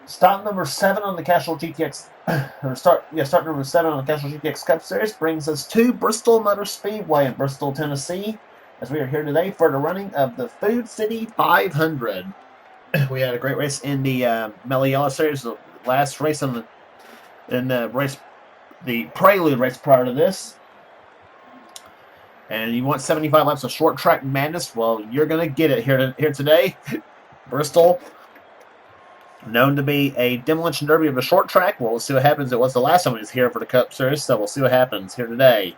Start number 7 on the Castrol GTX, start number 7 on the Castrol GTX Cup Series brings us to Bristol Motor Speedway in Bristol, Tennessee, as we are here today for the running of the Food City 500. We had a great race in the Mellow Yellow Series, the last race the Prelude race prior to this. And you want 75 laps of short track madness? Well, you're going to get it here today. Bristol, known to be a demolition derby of a short track. Well, we'll see what happens. It was the last time he was here for the Cup Series, so we'll see what happens here today.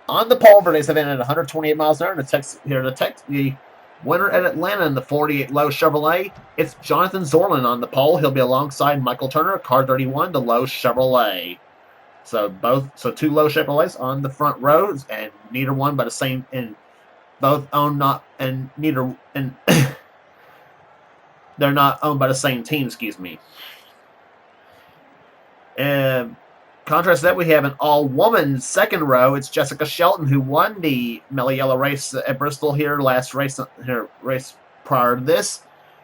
On the pole for today's event at 128 miles an hour, the winner at Atlanta in the 48 Low Chevrolet, it's Jonathan Zorlin on the pole. He'll be alongside Michael Turner, car 31, the Low Chevrolet. So two Low Chevrolets on the front rows, and neither one by the same, and both owned not, and neither, and they're not owned by the same team, excuse me. Contrast to that, we have an all-woman second row. It's Jessica Shelton, who won the Mellow Yellow race at Bristol here, race prior to this.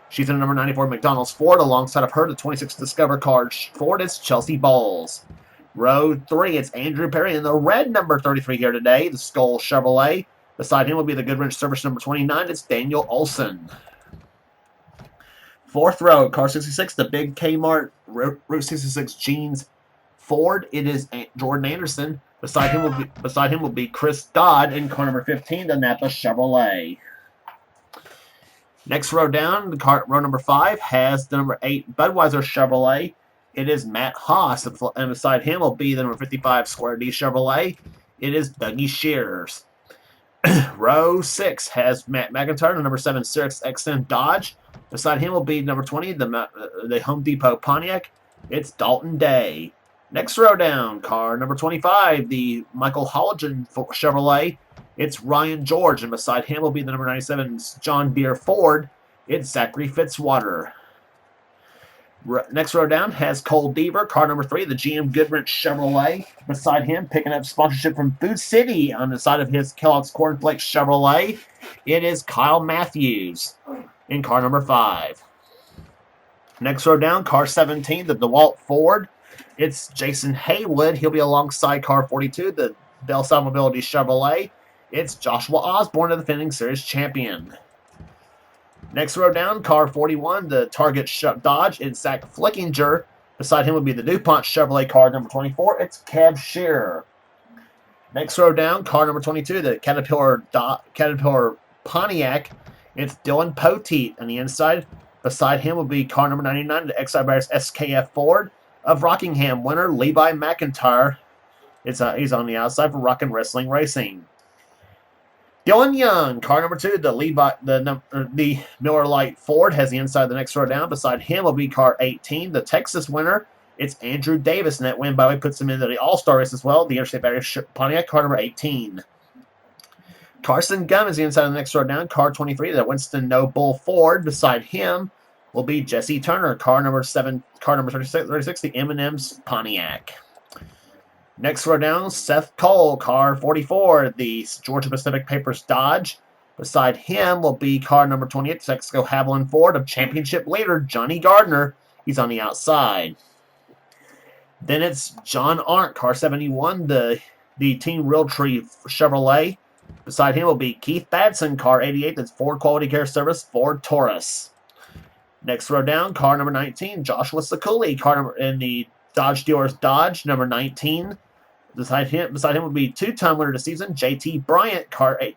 She's in a number 94 McDonald's Ford. Alongside of her, the 26 Discover car Ford, it's Chelsea Bowles. Row 3, it's Andrew Perry in the red number 33 here today, the Skull Chevrolet. Beside him will be the Goodwrench Service number 29, it's Daniel Olson. Fourth row, car 66, the big Kmart Route 66 Jeans Ford. It is Jordan Anderson. Beside him will be Chris Dodd in car number 15, the Napa Chevrolet. Next row down, row number 5 has the number 8 Budweiser Chevrolet. It is Matt Haas, and beside him will be the number 55 Square D Chevrolet. It is Dougie Shears. Row 6 has Matt McIntyre, the number 7 Sirius XM Dodge. Beside him will be number 20, the Home Depot Pontiac. It's Dalton Day. Next row down, car number 25, the Michael Holligan Chevrolet. It's Ryan George, and beside him will be the number 97 John Deere Ford. It's Zachary Fitzwater. Next row down has Cole Deaver, car number 3, the GM Goodwrench Chevrolet. Beside him, picking up sponsorship from Food City on the side of his Kellogg's Cornflakes Chevrolet, it is Kyle Matthews in car number 5. Next row down, car 17, the DeWalt Ford. It's Jason Haywood. He'll be alongside car 42, the Bellside Mobility Chevrolet. It's Joshua Osborne, the defending series champion. Next row down, car 41, the Target Dodge. It's Zach Flickinger. Beside him will be the DuPont Chevrolet car number 24. It's Kev Shearer. Next row down, car number 22, the Caterpillar Pontiac. It's Dylan Poteet on the inside. Beside him will be car number 99, the XI Bears SKF Ford of Rockingham winner Levi McIntyre. He's on the outside for Rockin' Wrestling Racing. Dylan Young, car number 2, the Miller Lite Ford, has the inside of the next row down. Beside him will be car 18, the Texas winner. It's Andrew Davis, and that win, by the way, puts him into the All-Star race as well. The Interstate Battery Pontiac, car number 18. Carson Gum is the inside of the next row down. Car 23, the Winston Noble Ford. Beside him will be Jesse Turner, car number 36, the M&M's Pontiac. Next row down, Seth Cole, car 44, the Georgia Pacific Papers Dodge. Beside him will be car number 28, Texaco Haviland Ford of championship leader Johnny Gardner. He's on the outside. Then it's John Arndt, car 71, the Team Realtree Chevrolet. Beside him will be Keith Badson, car 88, that's Ford Quality Care Service, Ford Taurus. Next row down, car number 19, Joshua Sakuli, car number in the Dodge Dealers Dodge, number 19. Beside him will be two-time winner of the season, J.T. Bryant, car 02,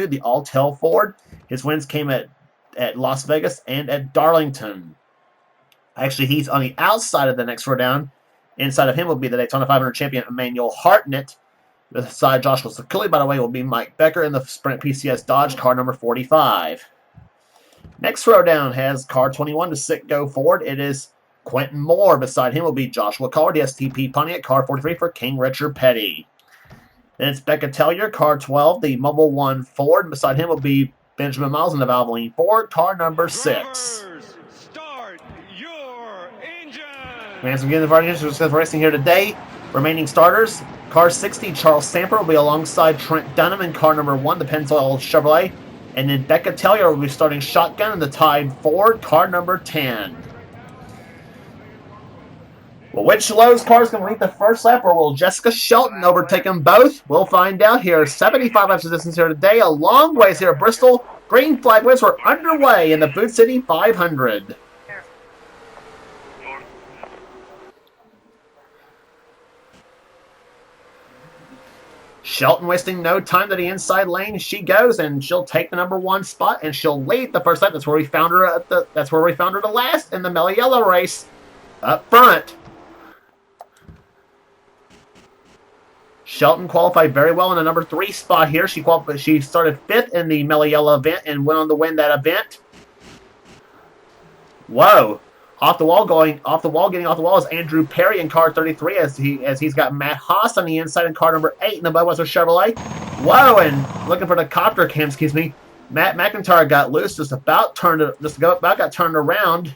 the Alltel Ford. His wins came at Las Vegas and at Darlington. Actually, he's on the outside of the next row down. Inside of him will be the Daytona 500 champion, Emmanuel Hartnett. Beside Joshua Sakuli, by the way, will be Mike Becker in the Sprint PCS Dodge, car number 45. Next row down has car 21, the Citgo Ford. It is Quentin Moore. Beside him will be Joshua Carr, the STP Pontiac, car 43 for King Richard Petty. Then it's Becca Tellier, car 12, the Mobile One Ford. Beside him will be Benjamin Miles in the Valvoline Ford, car number 6. Drivers, start your engine. We have some games of our racing here today. Remaining starters, car 60, Charles Samper will be alongside Trent Dunham in car number 1, the Pennzoil Chevrolet. And then Becca Tellier will be starting shotgun in the Tide Ford, car number 10. Well, which Lowe's car is going to lead the first lap, or will Jessica Shelton overtake them both? We'll find out here. 75 laps of distance here today. A long ways here at Bristol. Green flag waves were underway in the Boot City 500. Shelton wasting no time to the inside lane. She goes, and she'll take the number 1 spot, and she'll lead the first lap. That's where we found her the last in the Mellow Yellow race up front. Shelton qualified very well in the number 3 spot here. She started 5th in the Mellow Yellow event and went on to win that event. Whoa. Getting off the wall is Andrew Perry in car 33 as he's got Matt Haas on the inside in car number 8 in the Budweiser Chevrolet. Whoa, and looking for the copter cam, excuse me. Matt McIntyre got loose, just about got turned around.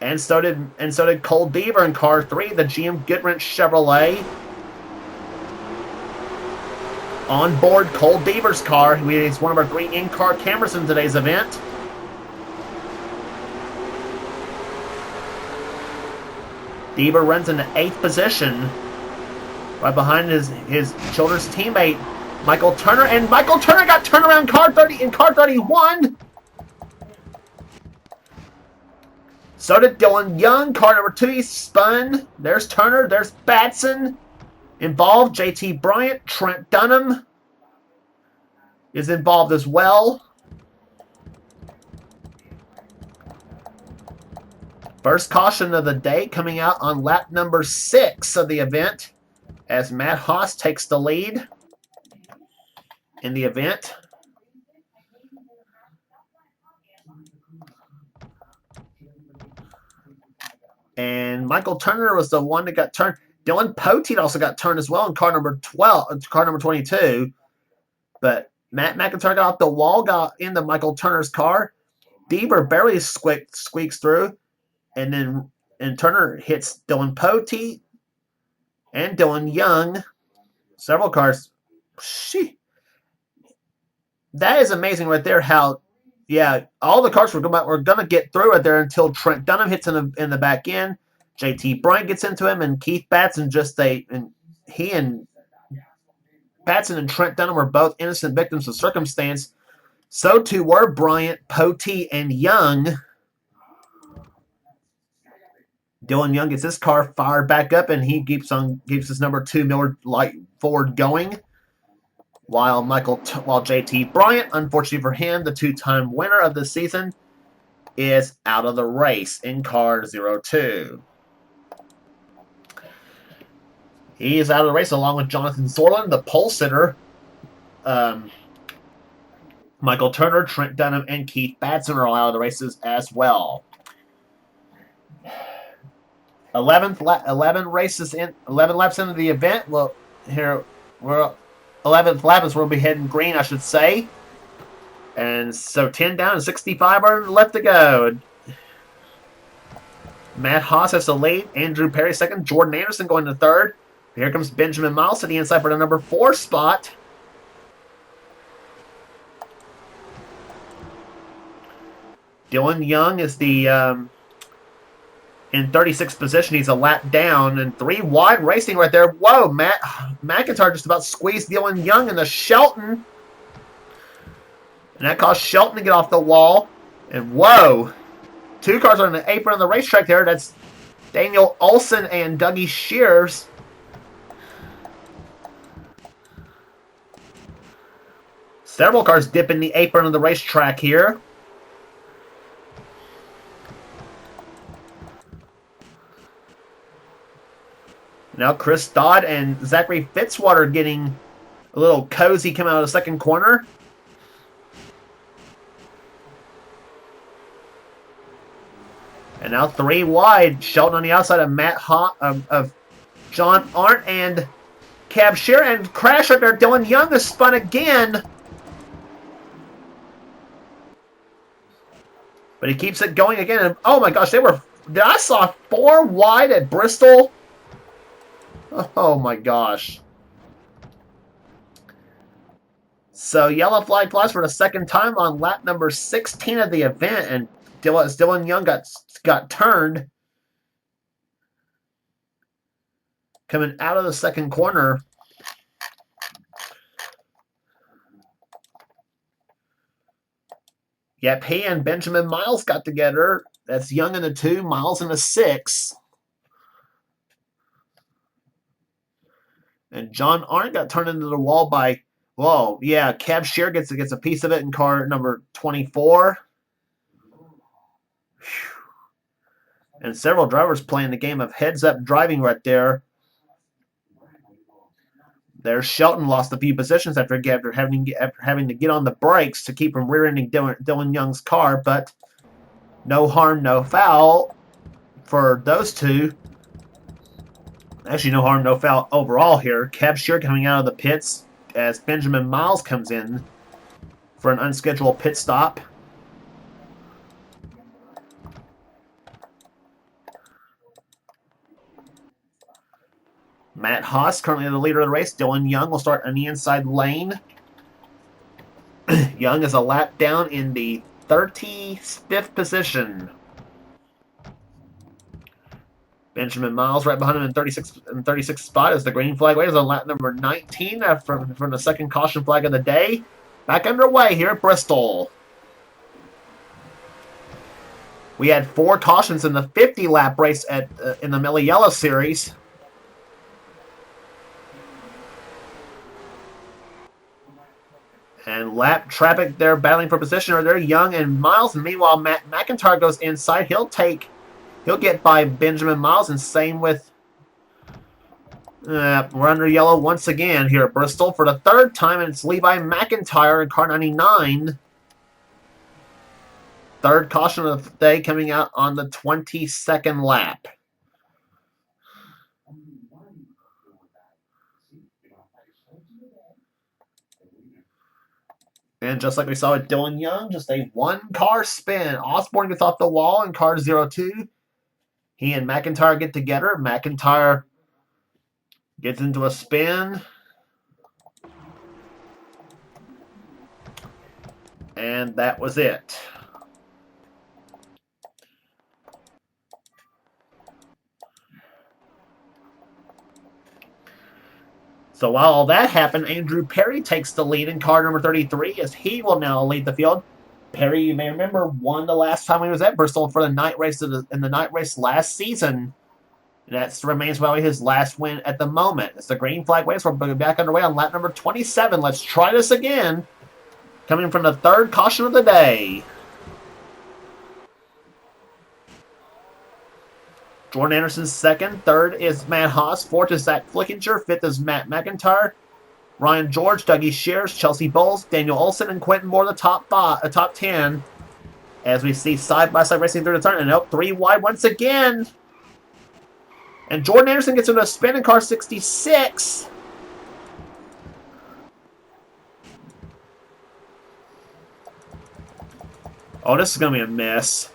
And so did Cole Beaver in car 3, the GM Goodwrench Chevrolet. On board Cole Beaver's car. He's one of our green in-car cameras in today's event. Beaver runs in the 8th position, right behind his children's teammate, Michael Turner. And Michael Turner got turned around in car 31. So did Dylan Young. Car number 2, he spun. There's Turner. There's Batson involved. JT Bryant. Trent Dunham is involved as well. First caution of the day coming out on lap number 6 of the event as Matt Haas takes the lead in the event. And Michael Turner was the one that got turned. Dylan Poteet also got turned as well in car number 22. But Matt McIntyre got off the wall, got into Michael Turner's car. Beaver barely squeaks through. And Turner hits Dylan Poteet and Dylan Young. Several cars. That is amazing right there how... Yeah, all the cars were going to get through right there until Trent Dunham hits in the back end. JT Bryant gets into him, and Keith Batson Batson and Trent Dunham were both innocent victims of circumstance. So too were Bryant, Poteet, and Young. Dylan Young gets his car fired back up, and he keeps his number 2 Miller Lite Ford going. While JT Bryant, unfortunately for him, the 2-time winner of the season, is out of the race in car 02. He is out of the race along with Jonathan Zorlin, the pole sitter. Michael Turner, Trent Dunham, and Keith Batson are all out of the races as well. 11 laps into the event. Well, here we're 11th lap is where we'll be heading green, I should say. And so 10 down and 65 are left to go. Matt Haas has the lead. Andrew Perry second. Jordan Anderson going to third. Here comes Benjamin Miles to the inside for the number 4 spot. Dylan Young is in 36th position. He's a lap down and 3 wide racing right there. Whoa, Matt McIntyre just about squeezed Dylan Young into Shelton. And that caused Shelton to get off the wall. And whoa, 2 cars on the apron on the racetrack there. That's Daniel Olson and Dougie Shears. Several cars dipping the apron on the racetrack here. Now Chris Dodd and Zachary Fitzwater getting a little cozy coming out of the second corner. And now 3 wide. Shelton on the outside of of John Arndt and Cab Shear. And crash right there. Dylan Young is spun again. But he keeps it going again. And oh my gosh, I saw 4 wide at Bristol. Oh my gosh. So yellow flag flies for the second time on lap number 16 of the event, and Dylan Young got turned. Coming out of the second corner, yep, he and Benjamin Miles got together. That's Young in the 2, Miles in the 6. And John Arndt got turned into the wall by, whoa, yeah, Kev Shear gets a piece of it in car number 24. And several drivers playing the game of heads-up driving right there. There's Shelton lost a few positions after having to get on the brakes to keep from rear-ending Dylan Young's car, but no harm, no foul for those two. Actually, no harm, no foul overall here. Kev Shear coming out of the pits as Benjamin Miles comes in for an unscheduled pit stop. Matt Haas, currently the leader of the race. Dylan Young will start in the inside lane. Young is a lap down in the 35th position. Benjamin Miles right behind him in 36th spot as the green flag waves on lap number 19 from the second caution flag of the day. Back underway here at Bristol. We had 4 cautions in the 50-lap race in the Millie Yellow Series. And lap traffic, they're battling for position. Or they're Young and Miles. And meanwhile, Matt McIntyre goes inside. He'll get by Benjamin Miles. And same with... we're under yellow once again here at Bristol for the 3rd time. And it's Levi McIntyre in car 99. 3rd caution of the day coming out on the 22nd lap. And just like we saw with Dylan Young, just a 1-car spin. Osborne gets off the wall in car 02. He and McIntyre get together. McIntyre gets into a spin. And that was it. So while all that happened, Andrew Perry takes the lead in car number 33 as he will now lead the field. Perry, you may remember, won the last time he was at Bristol for the night race in the night race last season. And that remains probably his last win at the moment. It's the green flag waves. We're back underway on lap number 27. Let's try this again. Coming from the 3rd caution of the day. Jordan Anderson's 2nd. 3rd is Matt Haas. 4th is Zach Flickinger. 5th is Matt McIntyre. Ryan George, Dougie Shears, Chelsea Bowles, Daniel Olson, and Quentin Moore, the top 10. As we see side-by-side racing through the turn. And up 3 wide once again. And Jordan Anderson gets into a spin in car 66. Oh, this is going to be a mess.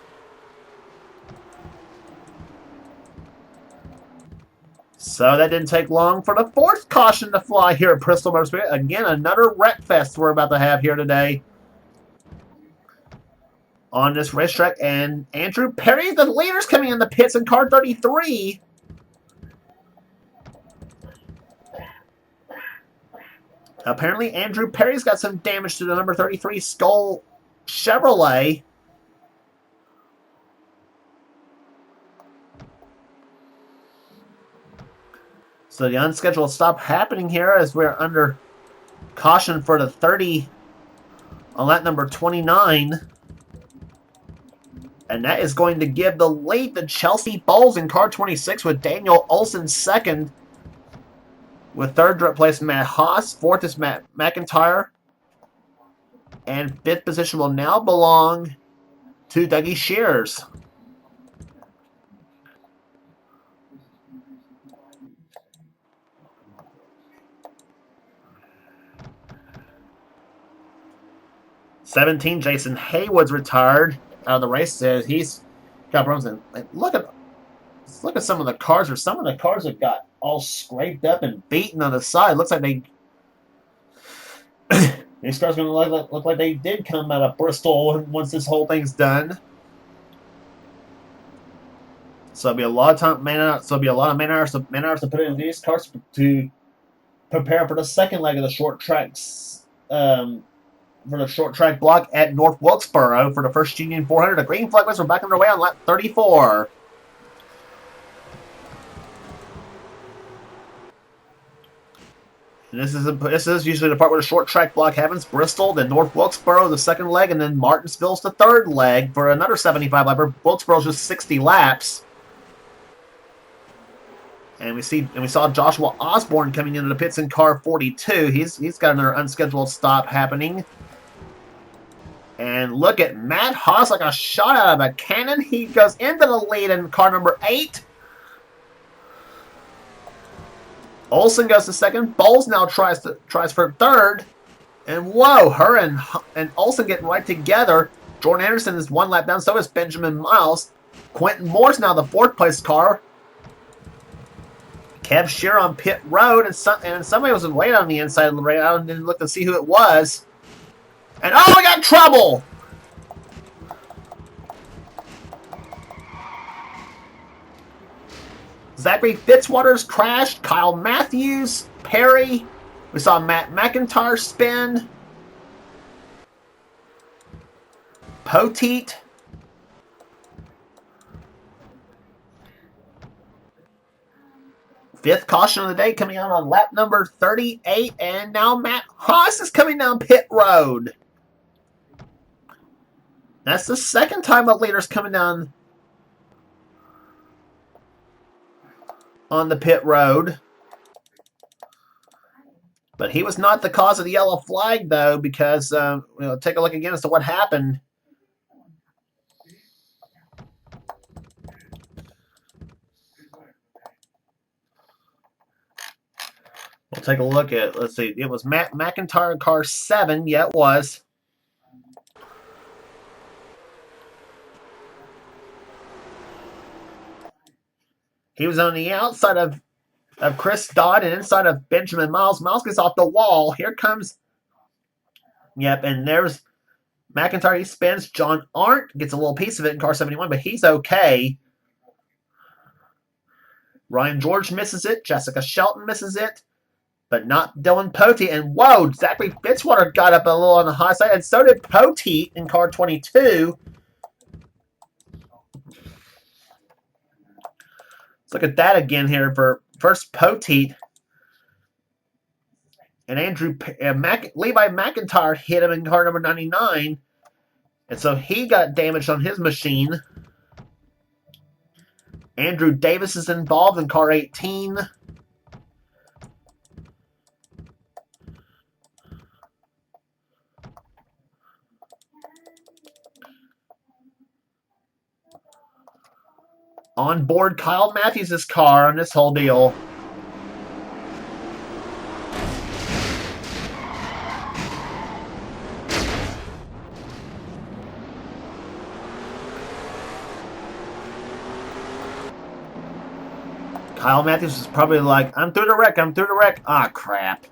So that didn't take long for the 4th caution to fly here at Bristol Motorsport. Again, another wreck fest we're about to have here today on this racetrack. And Andrew Perry, the leader's coming in the pits in car 33. Apparently, Andrew Perry's got some damage to the number 33 Skull Chevrolet. So the unscheduled stop happening here as we're under caution for the 30 on lap number 29. And that is going to give the lead to Chelsea Bowles in car 26 with Daniel Olson 2nd. With 3rd place Matt Haas. 4th is Matt McIntyre. And 5th position will now belong to Dougie Shears. Jason Haywood's retired out of the race. Says he's got problems. And look at some of the cars, or some of the cars have got all scraped up and beaten on the side. Looks like these cars going to look like they did come out of Bristol once this whole thing's done. So it'll be a lot of So it'll be a lot of man hours to put in these cars to prepare for the second leg of the short tracks. For the short track block at North Wilkesboro for the first Union 400. The green flag are back underway on lap 34. And this is usually the part where the short track block happens. Bristol, then North Wilkesboro, the second leg, and then Martinsville's the third leg for another 75 lapper. Wilkesboro's just 60 laps. And we saw Joshua Osborne coming into the pits in car 42. He's got another unscheduled stop happening. And look at Matt Haas like a shot out of a cannon. He goes into the lead in car number 8. Olsen goes to second. Bowles now tries for third. And whoa, her and Olsen getting right together. Jordan Anderson is one lap down. So is Benjamin Miles. Quentin Moore's now the fourth place car. Kev Shear on pit road. And somebody was waiting on the inside of the race. I didn't look to see who it was. And oh, we got trouble! Zachary Fitzwater's crashed. Kyle Matthews, Perry. We saw Matt McIntyre spin. Poteet. Fifth caution of the day coming out on lap number 38. And now Matt Haas is coming down pit road. That's the second time a leader's coming down on the pit road. But he was not the cause of the yellow flag, though, because take a look again as to what happened. We'll take a look at, let's see, it was Matt McIntyre in car 7. Yeah, it was. He was on the outside of Chris Dodd and inside of Benjamin Miles. Miles gets off the wall. Here comes... Yep, and there's McIntyre. He spins. John Arndt gets a little piece of it in car 71, but he's okay. Ryan George misses it. Jessica Shelton misses it, but not Dylan Poteet. And whoa, Zachary Fitzwater got up a little on the high side, and so did Poteet in car 22. Look at that again here for first Poteet. And Levi McIntyre hit him in car number 99. And so he got damaged on his machine. Andrew Davis is involved in car 18. On board Kyle Matthews' car on this whole deal. Kyle Matthews is probably like, I'm through the wreck, I'm through the wreck. Ah, crap.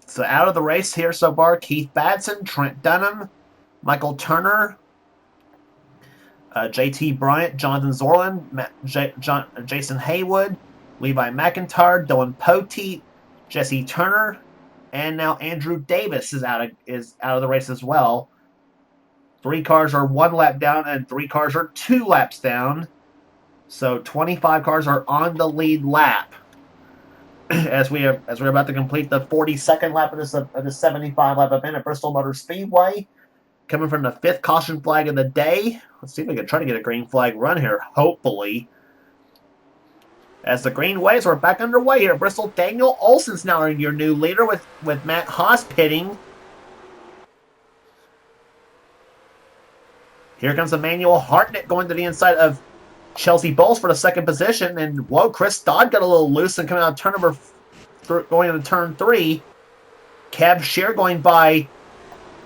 So out of the race here so far, Keith Badson, Trent Dunham, Michael Turner, JT Bryant, Jonathan Zorlin, Jason Haywood, Levi McIntyre, Dylan Poteet, Jesse Turner, and now Andrew Davis is out of the race as well. 3 cars are 1 lap down, and 3 cars are 2 laps down. So 25 cars are on the lead lap. As we're about to complete the 42nd lap of the 75 lap event at Bristol Motor Speedway, coming from the 5th caution flag of the day. Let's see if we can try to get a green flag run here, hopefully. As the green waves are back underway here at Bristol, Daniel Olsen's now your new leader with Matt Haas pitting. Here comes Emmanuel Hartnett going to the inside of Chelsea Bowles for the second position, and whoa, Chris Dodd got a little loose and coming out of turn number going into turn 3. Kev Shear going by,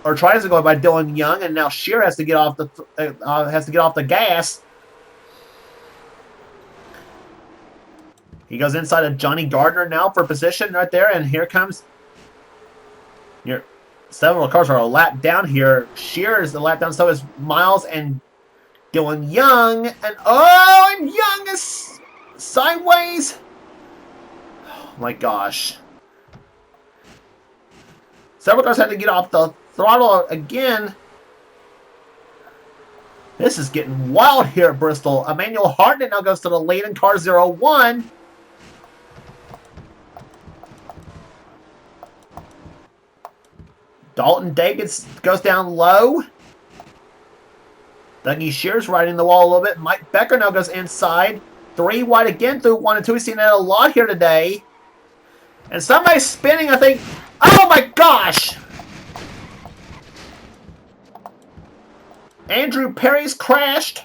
or tries to go by Dylan Young, and now Shear has to get off the gas. He goes inside of Johnny Gardner now for position right there, and here comes Several cars are a lap down here. Shear is a lap down, so is Miles and Dylan Young. And Young is sideways. Oh my gosh. Several cars had to get off the throttle again. This is getting wild here at Bristol. Emmanuel Hartnett now goes to the lead in car 01. Dalton Davis goes down low. Dougie Shears riding the wall a little bit. Mike Becker now goes inside. 3 wide again through 1 and 2. We've seen that a lot here today. And somebody's spinning, I think. Oh my gosh! Andrew Perry's crashed.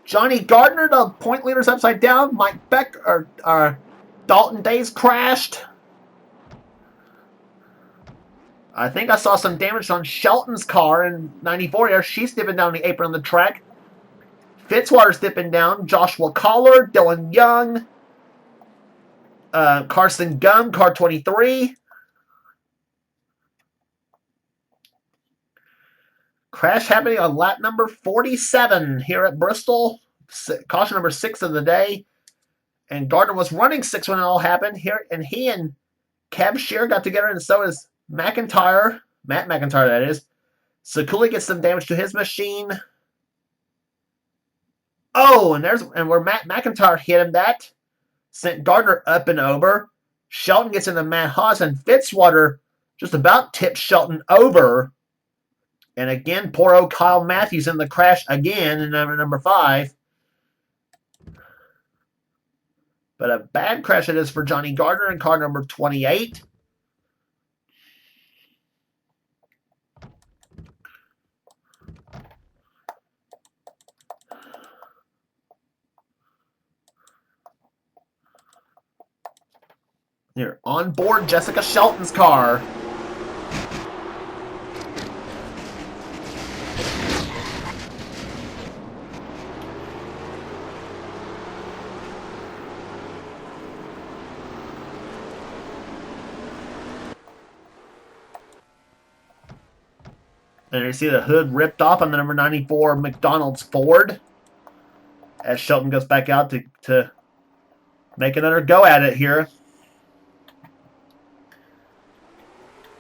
Johnny Gardner, the point leader's upside down. Mike Becker, Dalton Days crashed. I think I saw some damage on Shelton's car in 94 here. She's dipping down the apron on the track. Fitzwater's dipping down. Joshua Collar, Dylan Young, Carson Gum, car 23. Crash happening on lap number 47 here at Bristol. Caution number 6 of the day. And Gardner was running 6 when it all happened here. And he and Kev Shear got together, and so is Matt McIntyre, that is. Sakuli gets some damage to his machine. Oh, and where Matt McIntyre hit him, that sent Gardner up and over. Shelton gets into Matt Haas, and Fitzwater just about tips Shelton over. And again, poor old Kyle Matthews in the crash again in number 5. But a bad crash it is for Johnny Gardner in car number 28. Here, on board Jessica Shelton's car. And you see the hood ripped off on the number 94 McDonald's Ford. As Shelton goes back out to make another go at it here.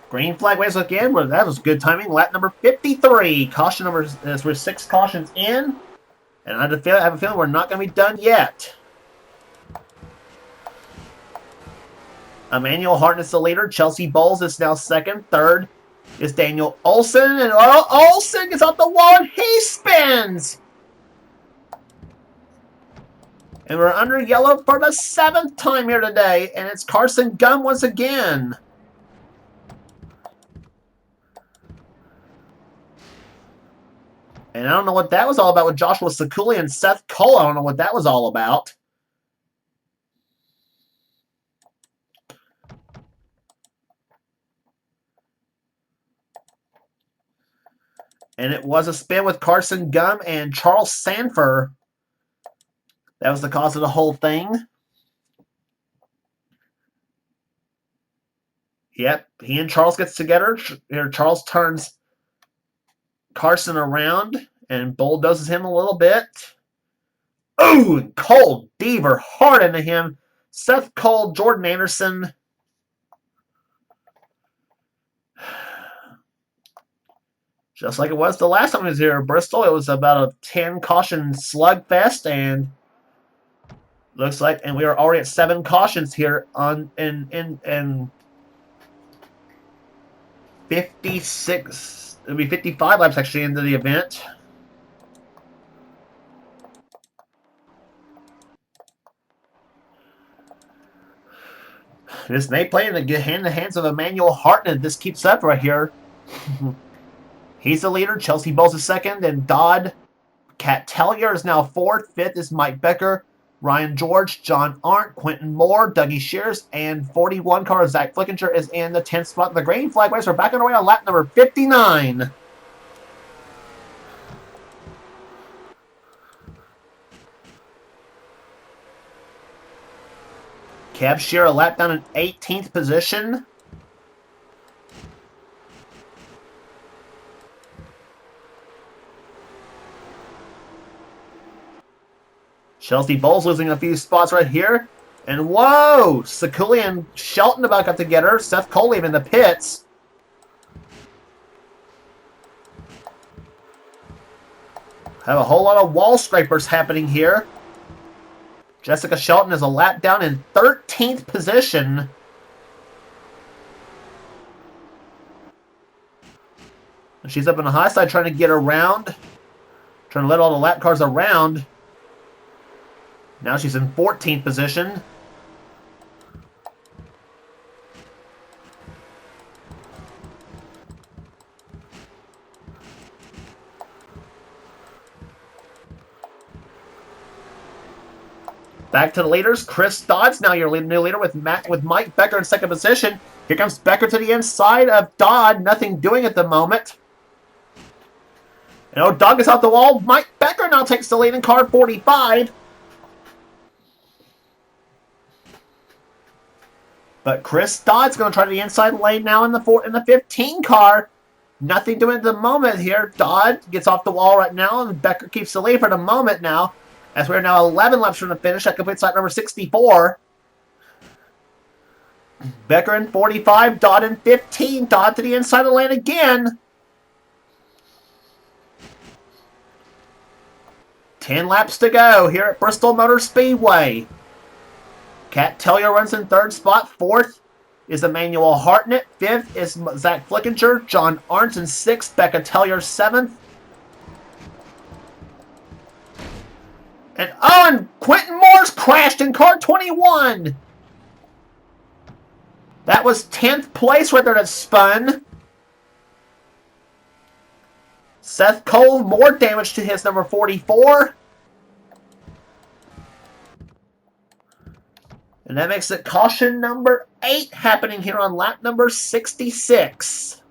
Green flag waves again. Well, that was good timing. Lap number 53. Caution number, we're 6 cautions in. And I have a feeling we're not going to be done yet. Emmanuel Hartnett's the leader. Chelsea Bowles is now second. Third is Daniel Olson. And Olson gets off the wall and he spins. And we're under yellow for the 7th time here today. And it's Carson Gum once again. And I don't know what that was all about with Joshua Sakuli and Seth Cole. I don't know what that was all about. And it was a spin with Carson Gum and Charles Sanford. That was the cause of the whole thing. Yep, he and Charles gets together. Charles turns Carson around and bulldozes him a little bit. Ooh, and Cole Deaver hard into him. Seth Cole, Jordan Anderson. Just like it was the last time he was here at Bristol, it was about a 10 caution slugfest, and looks like, and we are already at 7 cautions here on in 56. It'll be 55 laps actually into the event. This may play in the hands of Emmanuel Hartnett. This keeps up right here. He's the leader. Chelsea Bowles is second, and Dodd Cattellier is now fourth. Fifth is Mike Becker, Ryan George, John Arndt, Quentin Moore, Dougie Shears, and 41 car Zach Flickinger is in the 10th spot. The green flag race are back on the way on lap number 59. Kev Shearer a lap down in 18th position. Chelsea Bowles losing a few spots right here. And whoa! Sakuli and Shelton about got together. Seth Cole leaving the pits. Have a whole lot of wall scrapers happening here. Jessica Shelton is a lap down in 13th position. And she's up in the high side trying to get around. Trying to let all the lap cars around. Now she's in 14th position. Back to the leaders. Chris Dodd's now your new leader with Mike Becker in second position. Here comes Becker to the inside of Dodd. Nothing doing at the moment. And Dodd gets off the wall. Mike Becker now takes the lead in car 45. But Chris Dodd's going to try the inside lane now in the 15 car. Nothing doing at the moment here. Dodd gets off the wall right now, and Becker keeps the lead for the moment now. As we're now 11 laps from the finish at complete lap number 64. Becker in 45, Dodd in 15. Dodd to the inside of the lane again. 10 laps to go here at Bristol Motor Speedway. Kat Tellier runs in third spot. Fourth is Emmanuel Hartnett. Fifth is Zach Flickinger. John Arndt in sixth. Becca Tellier seventh. And Quentin Moore's crashed in car 21. That was 10th place right there that spun. Seth Cole, more damage to his number 44. And that makes it caution number 8 happening here on lap number 66.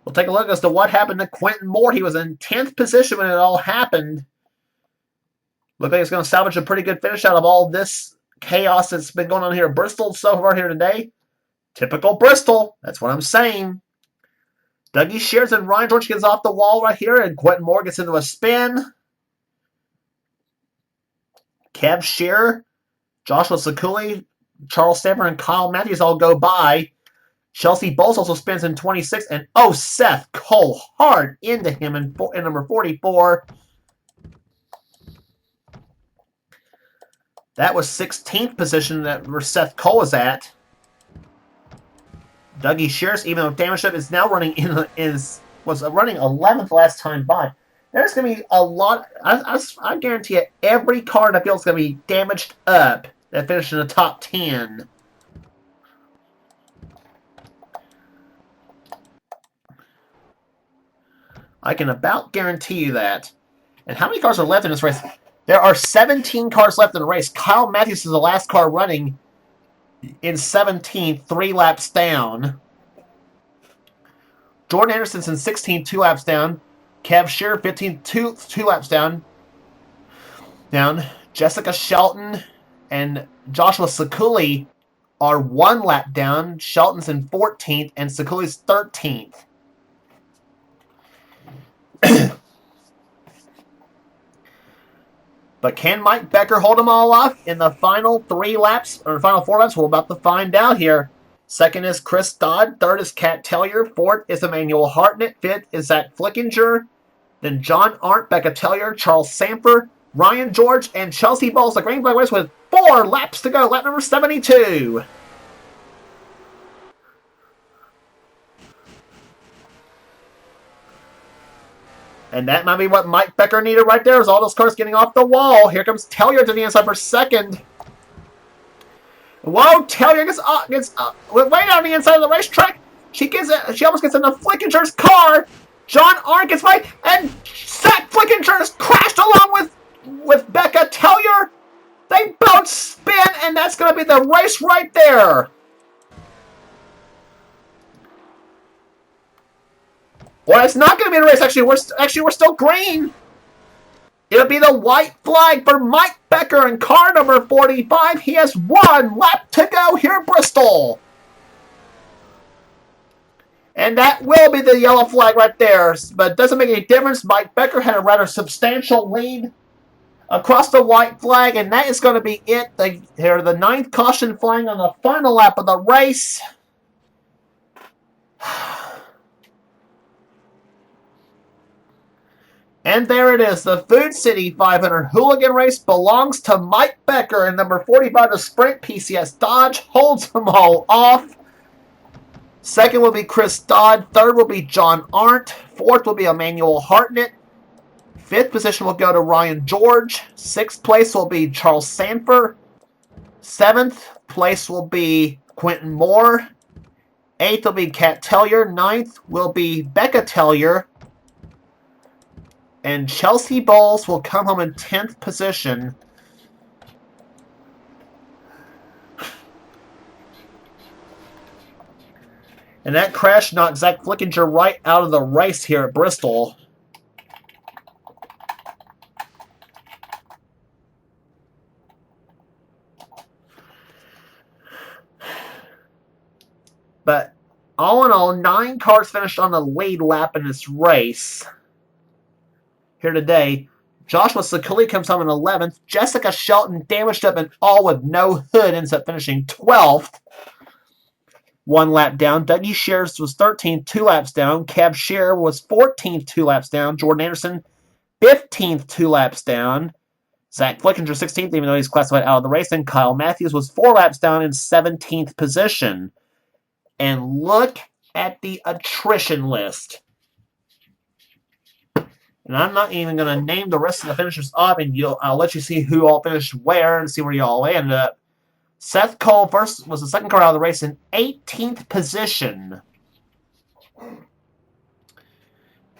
We'll take a look as to what happened to Quentin Moore. He was in 10th position when it all happened. Looks like he's going to salvage a pretty good finish out of all this chaos that's been going on here at Bristol so far here today. Typical Bristol. That's what I'm saying. Dougie Shears and Ryan George gets off the wall right here, and Quentin Moore gets into a spin. Kev Shearer, Joshua Sakuli, Charles Stamper, and Kyle Matthews all go by. Chelsea Bowles also spins in 26, and Seth Cole hard into him in number 44. That was 16th position where Seth Cole was at. Dougie Shears, even though damage up is now running was running 11th last time by. There's going to be a lot. I guarantee you, every car in the field is going to be damaged up that finished in the top 10. I can about guarantee you that. And how many cars are left in this race? There are 17 cars left in the race. Kyle Matthews is the last car running in 17th, 3 laps down. Jordan Anderson's in 16th, 2 laps down. Kev Shearer, 15th, 2 laps down. Jessica Shelton and Joshua Sakuli are 1 lap down. Shelton's in 14th, and Sakuli's 13th. But can Mike Becker hold them all off in the final 3 laps, or final 4 laps? We're about to find out here. Second is Chris Dodd. Third is Kat Tellier. Fourth is Emmanuel Hartnett. Fifth is Zach Flickinger. Then John Arndt, Becca Tellier, Charles Samper, Ryan George, and Chelsea Bowles. The Green Flag Race with 4 laps to go. Lap number 72. And that might be what Mike Becker needed right there, is all those cars getting off the wall. Here comes Tellier to the inside for second. Whoa, Tellier gets way down the inside of the racetrack. She almost gets into Flickinger's car. John Arndt gets by, and Zach Flickinger's crashed along with Becca Tellier. They both spin, and that's going to be the race right there. Well, it's not going to be a race. Actually, we're still green. It'll be the white flag for Mike Becker in car number 45. He has 1 lap to go here at Bristol. And that will be the yellow flag right there. But it doesn't make any difference. Mike Becker had a rather substantial lead across the white flag. And that is going to be it. Here, the 9th caution flying on the final lap of the race. And there it is. The Food City 500 Hooligan race belongs to Mike Becker. And number 45, the Sprint PCS Dodge, holds them all off. Second will be Chris Dodd. Third will be John Arndt. Fourth will be Emmanuel Hartnett. Fifth position will go to Ryan George. Sixth place will be Charles Sanford. Seventh place will be Quentin Moore. Eighth will be Kat Tellier. Ninth will be Becca Tellier. And Chelsea Bowles will come home in 10th position. And that crash knocked Zach Flickinger right out of the race here at Bristol. But all in all, 9 cars finished on the lead lap in this race here today. Joshua Sakuli comes home in 11th. Jessica Shelton, damaged up and all with no hood, ends up finishing 12th. 1 lap down. Dougie Shears was 13th, 2 laps down. Cab Shearer was 14th, 2 laps down. Jordan Anderson, 15th, 2 laps down. Zach Flickinger, 16th, even though he's classified out of the race. And Kyle Matthews was 4 laps down in 17th position. And look at the attrition list. And I'm not even going to name the rest of the finishers up, and I'll let you see who all finished where and see where you all ended up. Seth Cole first was the second car out of the race in 18th position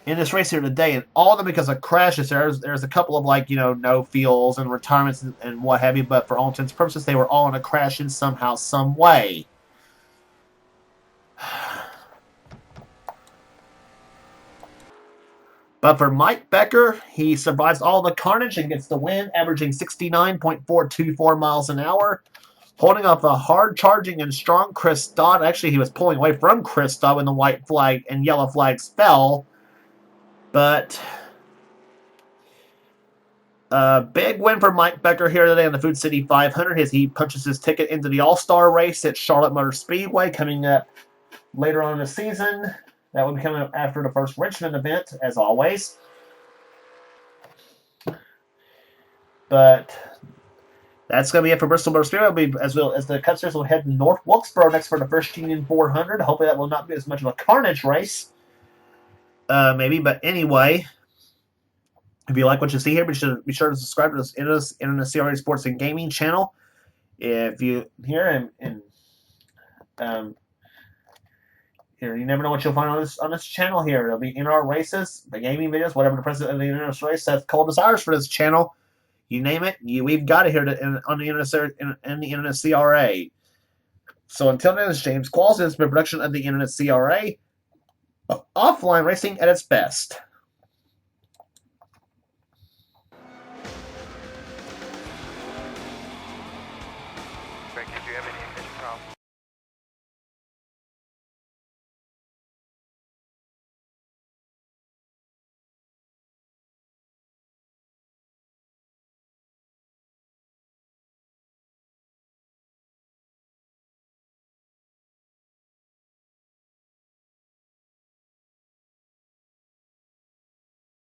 in this race here today, and all of them because of crashes. There's a couple of no fuels and retirements and what have you, but for all intents and purposes, they were all in a crash in somehow, some way. But for Mike Becker, he survives all the carnage and gets the win, averaging 69.424 miles an hour, holding off a hard-charging and strong Chris Dodd. Actually, he was pulling away from Chris Dodd when the white flag and yellow flags fell. But a big win for Mike Becker here today on the Food City 500 as he punches his ticket into the All-Star race at Charlotte Motor Speedway coming up later on in the season. That will be coming up after the first Richmond event, as always. But that's going to be it for Bristol Motor Speedway. As well as the Cut Series will head to North Wilkesboro next for the first Union 400. Hopefully that will not be as much of a carnage race. Maybe, but anyway, if you like what you see here, be sure to subscribe to this NNSCRA Sports and Gaming channel. If you here here, you never know what you'll find on this channel here. It'll be in our races, the gaming videos, whatever the president of the NNS race Seth Cole desires for this channel. You name it, we've got it here on the NNSCRA. So until then, it's James Qualls. It's been a production of the NNSCRA. Offline racing at its best.